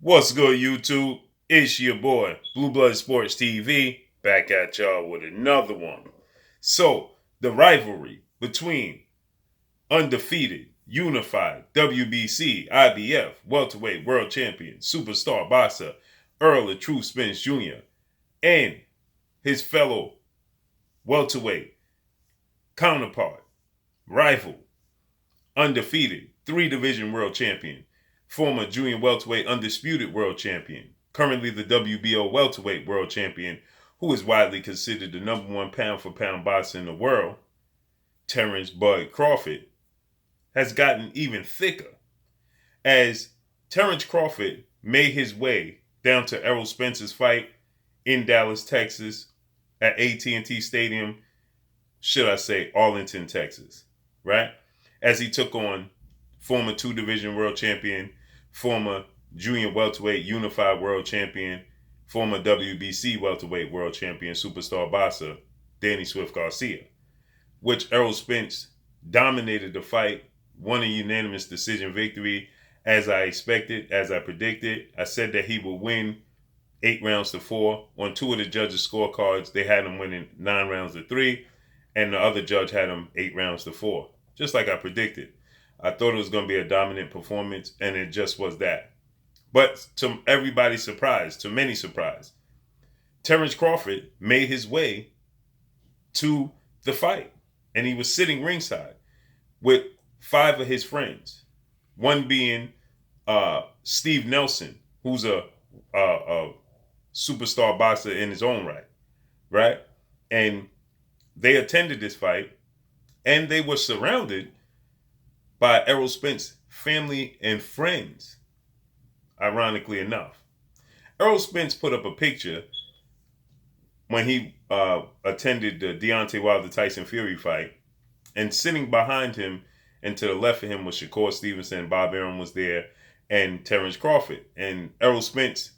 What's good, YouTube? It's your boy, Blue Blood Sports TV, back at y'all with another one. So, the rivalry between undefeated, unified WBC, IBF, welterweight world champion, superstar boxer, Errol Spence Jr., and his fellow welterweight counterpart, rival, undefeated, three-division world champion, former junior welterweight undisputed world champion, currently the WBO welterweight world champion, who is widely considered the number one pound-for-pound boxer in the world, Terence Bud Crawford, has gotten even thicker as Terence Crawford made his way down to Errol Spence's fight in Dallas, Texas, at AT&T Stadium, should I say Arlington, Texas, right? As he took on former two-division world champion, former junior welterweight unified world champion, former WBC welterweight world champion, superstar boxer, Danny Swift Garcia, which Errol Spence dominated the fight, won a unanimous decision victory, as I expected, as I predicted. I said that he would win 8 rounds to 4. On two of the judges' scorecards, they had him winning 9 rounds to 3, and the other judge had him 8 rounds to 4, just like I predicted. I thought it was going to be a dominant performance, and it just was that. But to everybody's surprise, to many surprise, Terence Crawford made his way to the fight, and he was sitting ringside with 5 of his friends, one being Steve Nelson, who's a superstar boxer in his own right? And they attended this fight, and they were surrounded by Errol Spence family and friends, ironically enough. Errol Spence put up a picture when he attended the Deontay Wilder-Tyson Fury fight, and sitting behind him and to the left of him was Shakur Stevenson, Bob Arum was there, and Terence Crawford. And Errol Spence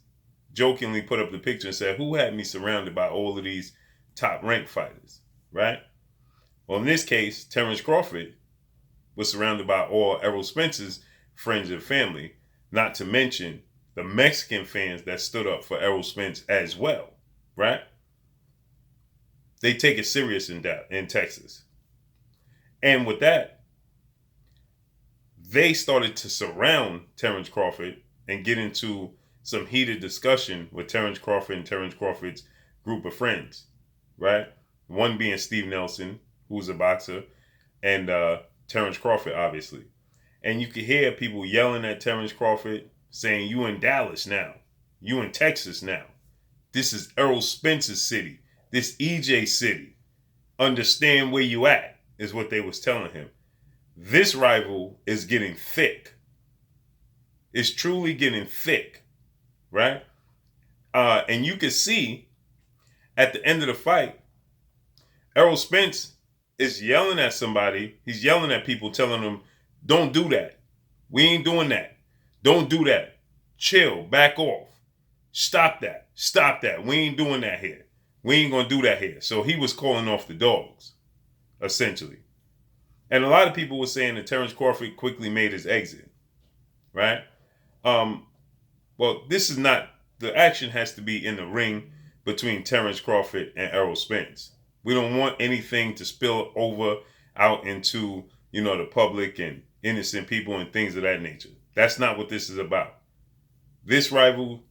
jokingly put up the picture and said, who had me surrounded by all of these top-ranked fighters, right? Well, in this case, Terence Crawford was surrounded by all Errol Spence's friends and family, not to mention the Mexican fans that stood up for Errol Spence as well, right? They take it serious in Texas. And with that, they started to surround Terence Crawford and get into some heated discussion with Terence Crawford and Terence Crawford's group of friends, right? One being Steve Nelson, who's a boxer, and Terence Crawford, obviously. And you could hear people yelling at Terence Crawford, saying, you in Dallas now. You in Texas now. This is Errol Spence's city. This EJ city. Understand where you at, is what they was telling him. This rival is getting thick. It's truly getting thick, right? And you can see at the end of the fight, Errol Spence is yelling at somebody. He's yelling at people, telling them, don't do that. We ain't doing that. Don't do that. Chill. Back off. Stop that. Stop that. We ain't doing that here. We ain't going to do that here. So he was calling off the dogs, essentially. And a lot of people were saying that Terence Crawford quickly made his exit, right? Well, this is not, the action has to be in the ring between Terence Crawford and Errol Spence. We don't want anything to spill over out into, the public and innocent people and things of that nature. That's not what this is about. This rivalry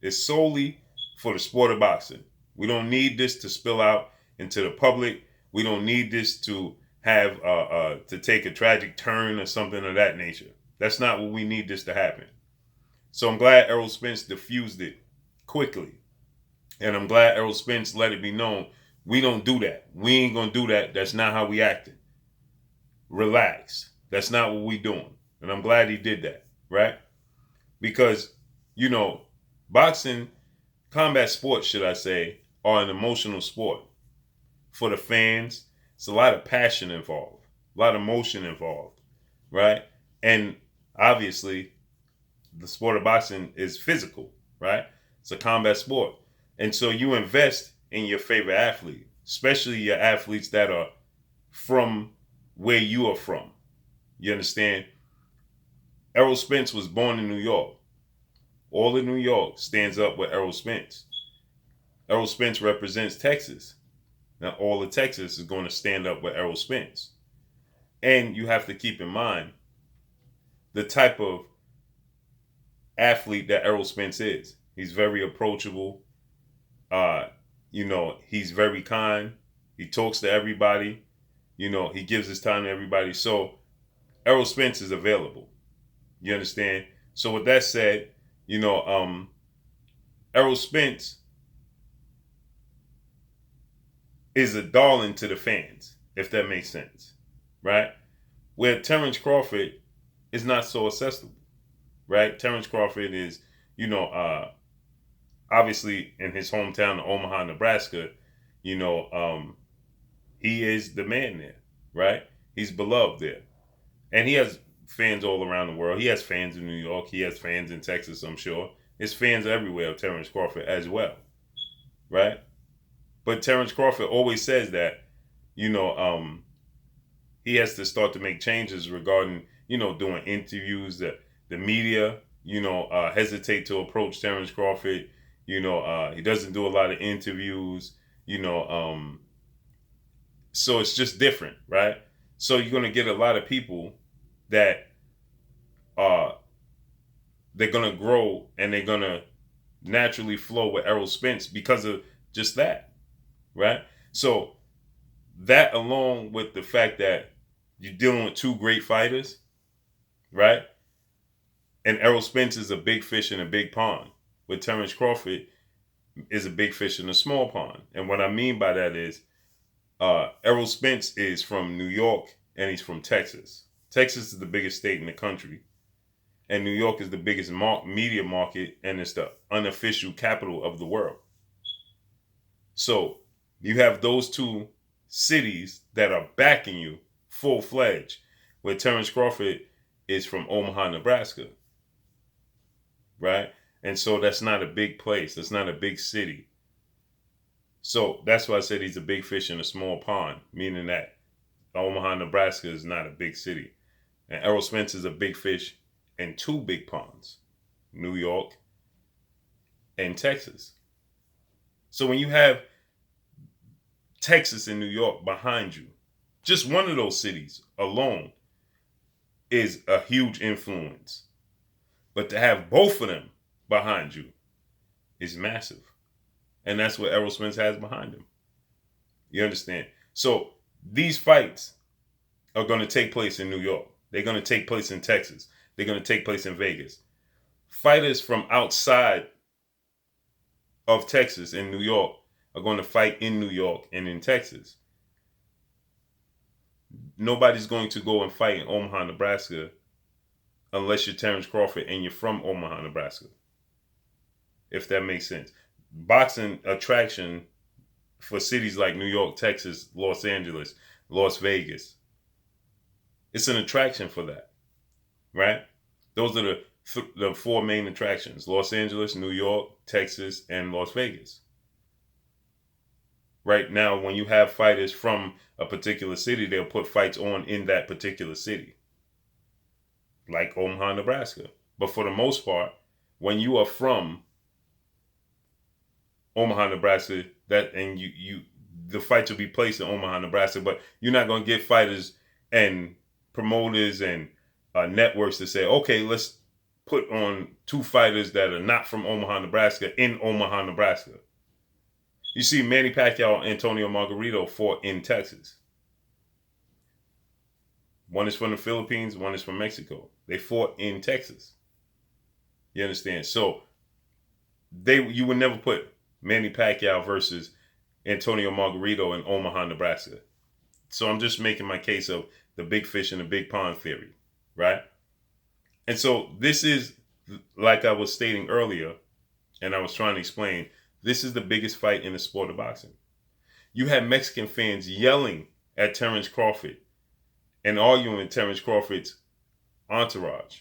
is solely for the sport of boxing. We don't need this to spill out into the public. We don't need this to have to take a tragic turn or something of that nature. That's not what we need this to happen. So I'm glad Errol Spence diffused it quickly. And I'm glad Errol Spence let it be known, we don't do that. We ain't going to do that. That's not how we acting. Relax. That's not what we doing. And I'm glad he did that, right? Because, boxing, combat sports, should I say, are an emotional sport. For the fans, it's a lot of passion involved, a lot of emotion involved, right? And obviously, the sport of boxing is physical, right? It's a combat sport. And so you invest in your favorite athlete, especially your athletes that are from where you are from. You understand? Errol Spence was born in New York. All of New York stands up with Errol Spence. Errol Spence represents Texas. Now all of Texas is going to stand up with Errol Spence. And you have to keep in mind the type of athlete that Errol Spence is. He's very approachable. He's very kind. He talks to everybody. He gives his time to everybody. So Errol Spence is available. You understand? So with that said, Errol Spence is a darling to the fans, if that makes sense, right? Where Terence Crawford is not so accessible, right? Terence Crawford is, obviously in his hometown of Omaha, Nebraska, he is the man there, right? He's beloved there. And he has fans all around the world. He has fans in New York. He has fans in Texas, I'm sure. His fans everywhere of Terence Crawford as well, right? But Terence Crawford always says that, he has to start to make changes regarding, doing interviews. The media, hesitate to approach Terence Crawford. He doesn't do a lot of interviews, so it's just different, right? So you're going to get a lot of people that they're going to grow and they're going to naturally flow with Errol Spence because of just that, right? So that, along with the fact that you're dealing with two great fighters, right? And Errol Spence is a big fish in a big pond, with Terence Crawford is a big fish in a small pond. And what I mean by that is Errol Spence is from New York and he's from Texas. Texas is the biggest state in the country. And New York is the biggest media market, and it's the unofficial capital of the world. So you have those two cities that are backing you full-fledged, where Terence Crawford is from Omaha, Nebraska, right? And so that's not a big place. That's not a big city. So that's why I said he's a big fish in a small pond, meaning that Omaha, Nebraska is not a big city. And Errol Spence is a big fish in two big ponds, New York and Texas. So when you have Texas and New York behind you, just one of those cities alone is a huge influence. But to have both of them behind you is massive. And that's what Errol Spence has behind him. You understand? So these fights are going to take place in New York. They're going to take place in Texas. They're going to take place in Vegas. Fighters from outside of Texas and New York are going to fight in New York and in Texas. Nobody's going to go and fight in Omaha, Nebraska unless you're Terence Crawford and you're from Omaha, Nebraska. If that makes sense. Boxing attraction for cities like New York, Texas, Los Angeles, Las Vegas. It's an attraction for that, right? Those are the four main attractions: Los Angeles, New York, Texas, and Las Vegas. Right now, when you have fighters from a particular city, they'll put fights on in that particular city, like Omaha, Nebraska. But for the most part, when you are from Omaha, Nebraska, the fights will be placed in Omaha, Nebraska, but you're not going to get fighters and promoters and networks to say, okay, let's put on two fighters that are not from Omaha, Nebraska in Omaha, Nebraska. You see, Manny Pacquiao and Antonio Margarito fought in Texas. One is from the Philippines, one is from Mexico. They fought in Texas. You understand? So you would never put Manny Pacquiao versus Antonio Margarito in Omaha, Nebraska. So I'm just making my case of the big fish in the big pond theory, right? And so this is, like I was stating earlier, and I was trying to explain, this is the biggest fight in the sport of boxing. You have Mexican fans yelling at Terence Crawford and arguing with Terence Crawford's entourage,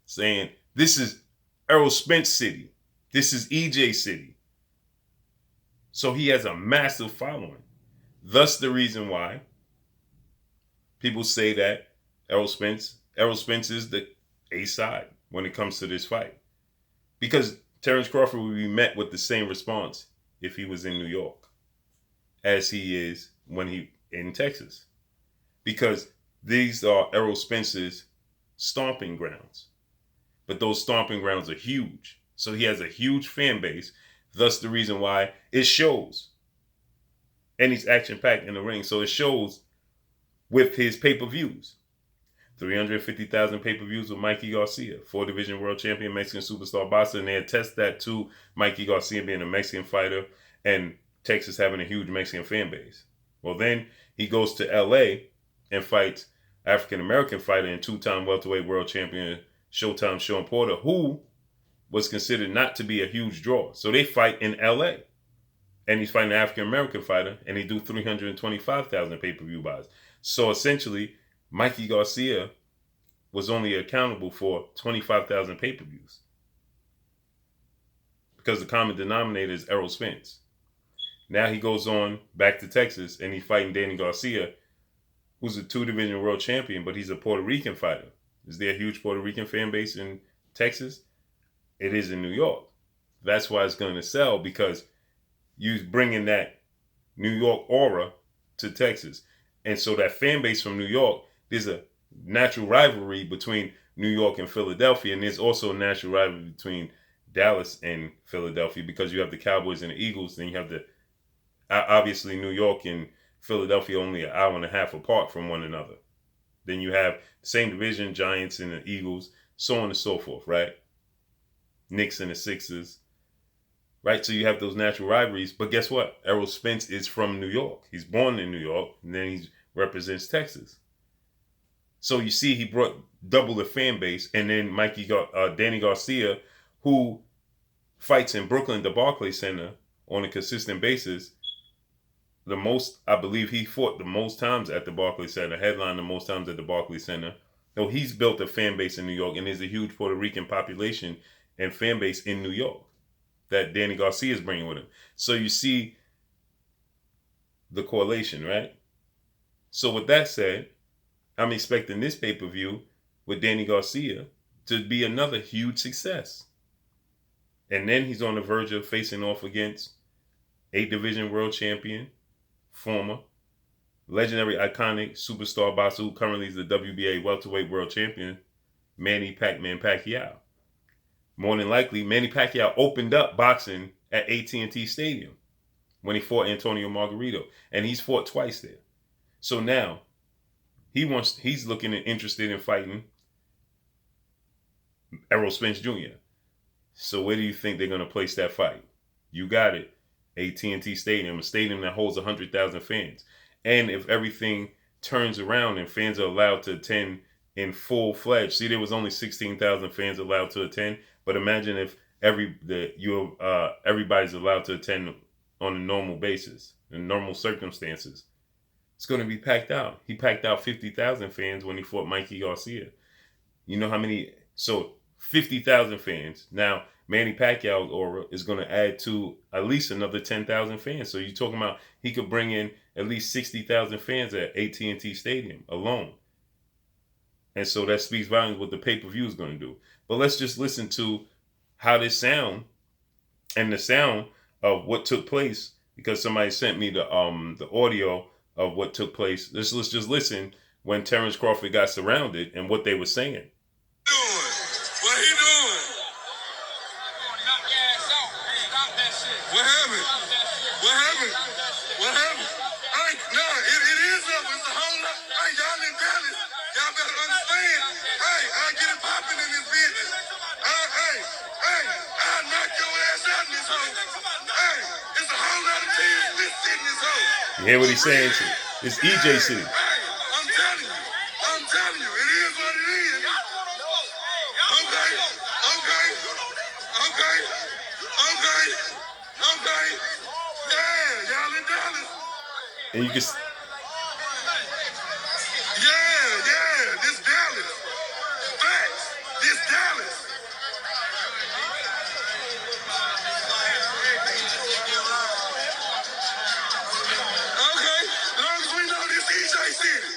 saying, this is Errol Spence City. This is EJ City. So he has a massive following. Thus the reason why people say that Errol Spence is the a side when it comes to this fight. Because Terence Crawford would be met with the same response if he was in New York as he is when he in Texas. Because these are Errol Spence's stomping grounds. But those stomping grounds are huge. So he has a huge fan base. Thus the reason why it shows. And he's action-packed in the ring. So it shows with his pay-per-views. 350,000 pay-per-views with Mikey Garcia, 4-division world champion, Mexican superstar boxer. And they attest that to Mikey Garcia being a Mexican fighter and Texas having a huge Mexican fan base. Well, then he goes to L.A. and fights African-American fighter and 2-time welterweight world champion Showtime Sean Porter, who was considered not to be a huge draw. So they fight in L.A. And he's fighting an African-American fighter, and they do 325,000 pay-per-view buys. So essentially, Mikey Garcia was only accountable for 25,000 pay-per-views. Because the common denominator is Errol Spence. Now he goes on back to Texas, and he's fighting Danny Garcia, who's a 2-division world champion, but he's a Puerto Rican fighter. Is there a huge Puerto Rican fan base in Texas? It is in New York. That's why it's going to sell, because you bringing that New York aura to Texas. And so that fan base from New York, there's a natural rivalry between New York and Philadelphia. And there's also a natural rivalry between Dallas and Philadelphia, because you have the Cowboys and the Eagles. Then you have the, obviously, New York and Philadelphia only an hour and a half apart from one another. Then you have the same division, Giants and the Eagles, so on and so forth, right? Knicks and the Sixers, right? So you have those natural rivalries. But guess what? Errol Spence is from New York. He's born in New York, and then he represents Texas. So you see, he brought double the fan base. And then Danny Garcia, who fights in Brooklyn, the Barclays Center, on a consistent basis. The most, I believe he fought the most times at the Barclays Center, headlined the most times at the Barclays Center. So he's built a fan base in New York, and there's a huge Puerto Rican population and fan base in New York that Danny Garcia is bringing with him. So you see the correlation, right? So with that said, I'm expecting this pay-per-view with Danny Garcia to be another huge success. And then he's on the verge of facing off against 8-division world champion, former legendary, iconic superstar boxer who currently is the WBA welterweight world champion, Manny Pac-Man Pacquiao. More than likely, Manny Pacquiao opened up boxing at AT&T Stadium when he fought Antonio Margarito, and he's fought twice there. So now he's looking and interested in fighting Errol Spence Jr. So where do you think they're going to place that fight? You got it. AT&T Stadium, a stadium that holds 100,000 fans. And if everything turns around and fans are allowed to attend in full-fledged, see, there was only 16,000 fans allowed to attend, but imagine if everybody's allowed to attend on a normal basis, in normal circumstances. It's going to be packed out. He packed out 50,000 fans when he fought Mikey Garcia. You know how many? So 50,000 fans. Now, Manny Pacquiao's aura is going to add to at least another 10,000 fans. So you're talking about he could bring in at least 60,000 fans at AT&T Stadium alone. And so that speaks volumes what the pay-per-view is going to do. But let's just listen to how this sound and the sound of what took place, because somebody sent me the audio of what took place. Let's just listen when Terence Crawford got surrounded and what they were saying. What he doing? Knock your ass out. Stop that shit. What happened? What happened? What happened? It is up. It's a whole lot. Hey, y'all in Dallas. Y'all better understand. Hey, I get it popping in this business. I'll knock your ass out in this hole. Hey, it's a whole lot of teams missing in this hole. You hear what he's saying? It's EJ City. Hey, I'm telling you, it is what it is. Okay. Yeah, y'all in Dallas. And you can. Yeah, this Dallas. Facts, this Dallas. Okay, as long as we know this EJ City.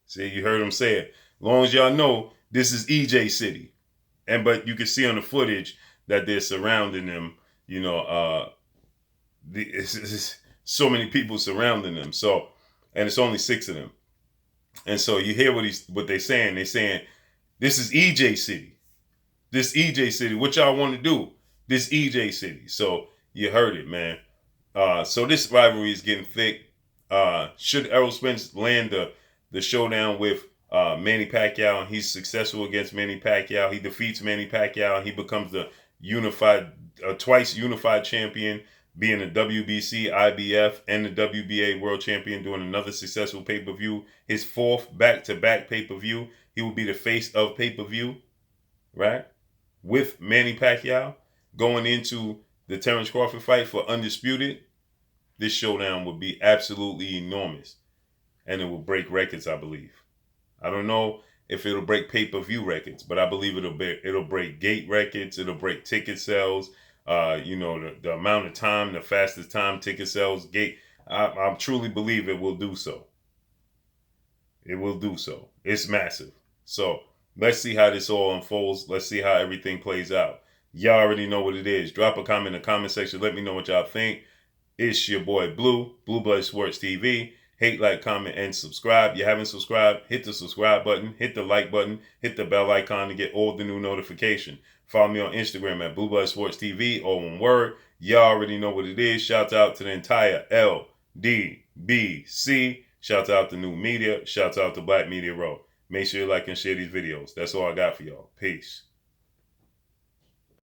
See, you heard him say it. As long as y'all know This is EJ City. But you can see on the footage that they're surrounding them. You know, it's so many people surrounding them. So, and it's only 6 of them. And so you hear what they're saying. They're saying, this is EJ City. This EJ City. What y'all want to do? This EJ City. So you heard it, man. So this rivalry is getting thick. Should Errol Spence land the showdown with Manny Pacquiao, and he's successful against Manny Pacquiao, he defeats Manny Pacquiao, and he becomes the twice unified champion, being the WBC, IBF, and the WBA world champion, doing another successful pay-per-view, his 4th back-to-back pay-per-view. He will be the face of pay-per-view, right? With Manny Pacquiao going into the Terence Crawford fight for undisputed. This showdown would be absolutely enormous, and it will break records, I believe. I don't know if it'll break pay-per-view records, but I believe it'll break gate records. It'll break ticket sales. The amount of time, the fastest time ticket sales, gate. I truly believe it will do so. It will do so. It's massive. So let's see how this all unfolds. Let's see how everything plays out. Y'all already know what it is. Drop a comment in the comment section. Let me know what y'all think. It's your boy Blue Blood Sports TV. Hate, like, comment, and subscribe. You haven't subscribed, hit the subscribe button, hit the like button, hit the bell icon to get all the new notification. Follow me on Instagram at Blue Blood Sports TV, all one word. Y'all already know what it is. Shout out to the entire LDBC. Shout out to New Media. Shout out to Black Media Row. Make sure you like and share these videos. That's all I got for y'all. Peace.